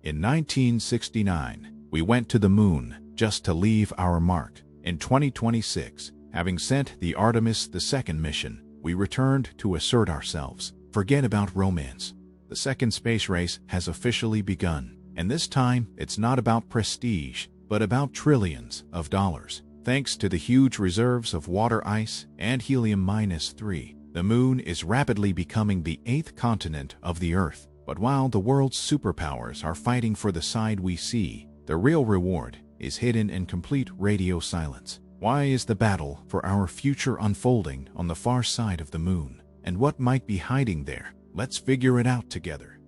In 1969, we went to the moon just to leave our mark. In 2026, having sent the Artemis II mission, we returned to assert ourselves. Forget about romance. The second space race has officially begun, and this time it's not about prestige, but about trillions of dollars. Thanks to the huge reserves of water ice and helium-3, the moon is rapidly becoming the 8th continent of the Earth. But while the world's superpowers are fighting for the side we see, the real reward is hidden in complete radio silence. Why is the battle for our future unfolding on the far side of the moon? And what might be hiding there? Let's figure it out together.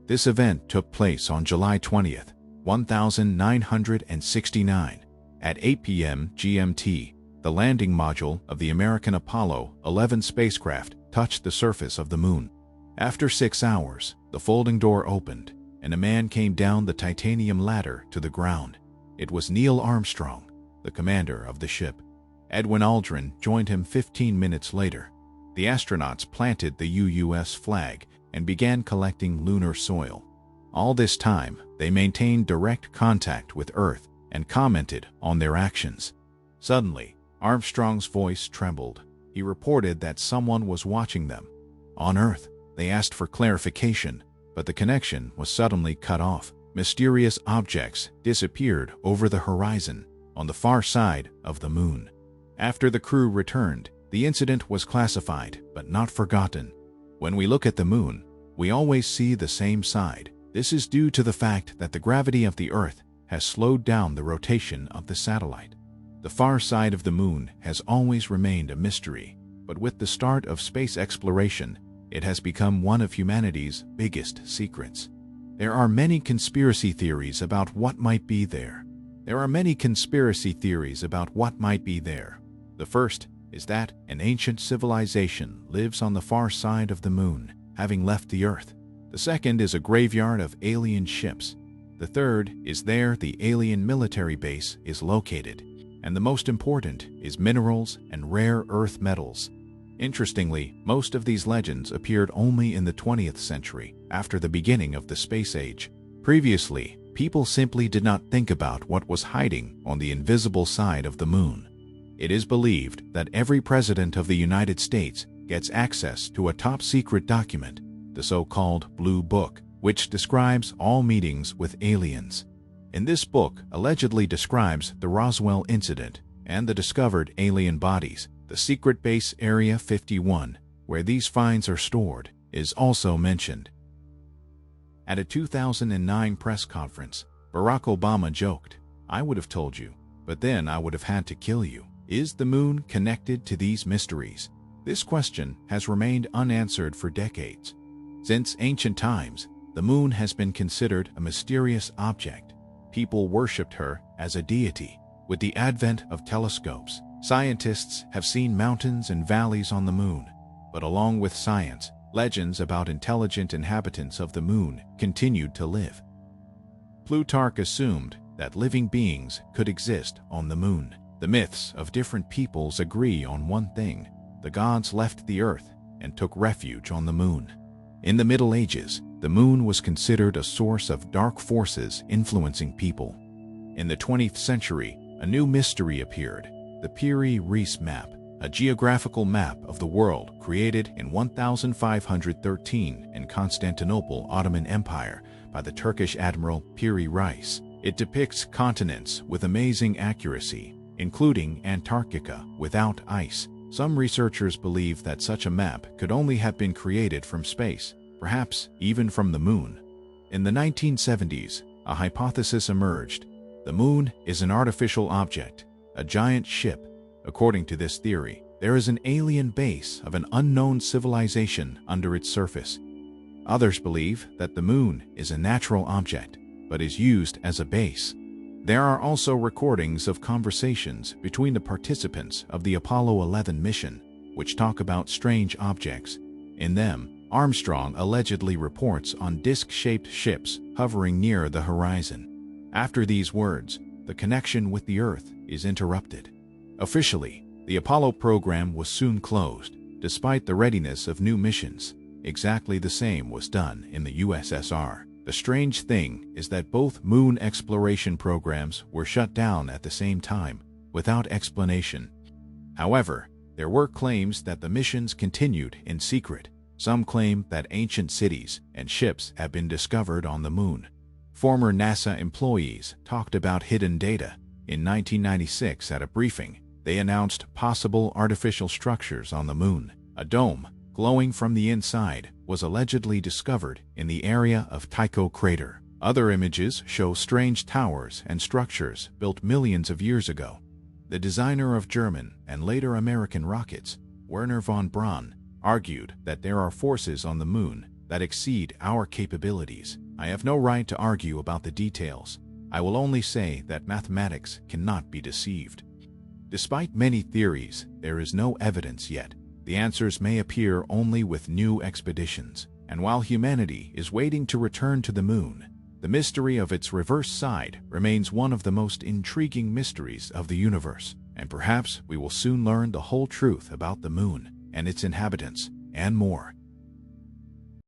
This event took place on July 20th, 1969. At 8 p.m. GMT, the landing module of the American Apollo 11 spacecraft touched the surface of the moon. After 6 hours, the folding door opened, and a man came down the titanium ladder to the ground. It was Neil Armstrong, the commander of the ship. Edwin Aldrin joined him 15 minutes later. The astronauts planted the U.S. flag and began collecting lunar soil. All this time, they maintained direct contact with Earth and commented on their actions. Suddenly, Armstrong's voice trembled. He reported that someone was watching them. On Earth, they asked for clarification, but the connection was suddenly cut off. Mysterious objects disappeared over the horizon on the far side of the moon. After the crew returned, the incident was classified but not forgotten. When we look at the moon, we always see the same side. This is due to the fact that the gravity of the Earth has slowed down the rotation of the satellite. The far side of the moon has always remained a mystery, but with the start of space exploration, it has become one of humanity's biggest secrets. There are many conspiracy theories about what might be there. The first is that an ancient civilization lives on the far side of the moon, having left the Earth. The second is a graveyard of alien ships. The third is there the alien military base is located. And the most important is minerals and rare earth metals. Interestingly, most of these legends appeared only in the 20th century, after the beginning of the space age. Previously, people simply did not think about what was hiding on the invisible side of the moon. It is believed that every president of the United States gets access to a top-secret document, the so-called Blue Book, which describes all meetings with aliens. In this book allegedly describes the Roswell incident and the discovered alien bodies. The secret base Area 51, where these finds are stored, is also mentioned. At a 2009 press conference, Barack Obama joked, "I would have told you, but then I would have had to kill you." Is the moon connected to these mysteries? This question has remained unanswered for decades. Since ancient times, the moon has been considered a mysterious object. People worshipped her as a deity. With the advent of telescopes, scientists have seen mountains and valleys on the moon. But along with science, legends about intelligent inhabitants of the moon continued to live. Plutarch assumed that living beings could exist on the moon. The myths of different peoples agree on one thing: the gods left the Earth and took refuge on the moon. In the Middle Ages, the moon was considered a source of dark forces influencing people. In the 20th century, a new mystery appeared: the Piri-Reis map, a geographical map of the world created in 1513 in Constantinople, Ottoman Empire, by the Turkish admiral Piri-Reis. It depicts continents with amazing accuracy, including Antarctica without ice. Some researchers believe that such a map could only have been created from space, perhaps even from the moon. In the 1970s, a hypothesis emerged: the moon is an artificial object, a giant ship. According to this theory, there is an alien base of an unknown civilization under its surface. Others believe that the moon is a natural object, but is used as a base. There are also recordings of conversations between the participants of the Apollo 11 mission, which talk about strange objects. In them, Armstrong allegedly reports on disc-shaped ships hovering near the horizon. After these words, the connection with the Earth is interrupted. Officially, the Apollo program was soon closed, despite the readiness of new missions. Exactly the same was done in the USSR. The strange thing is that both moon exploration programs were shut down at the same time, without explanation. However, there were claims that the missions continued in secret. Some claim that ancient cities and ships have been discovered on the moon. Former NASA employees talked about hidden data. In 1996, at a briefing, they announced possible artificial structures on the moon. A dome, glowing from the inside, was allegedly discovered in the area of Tycho crater. Other images show strange towers and structures built millions of years ago. The designer of German and later American rockets, Wernher von Braun, argued that there are forces on the moon that exceed our capabilities. I have no right to argue about the details. I will only say that mathematics cannot be deceived. Despite many theories, there is no evidence yet. The answers may appear only with new expeditions. And while humanity is waiting to return to the moon, the mystery of its reverse side remains one of the most intriguing mysteries of the universe. And perhaps we will soon learn the whole truth about the moon and its inhabitants, and more.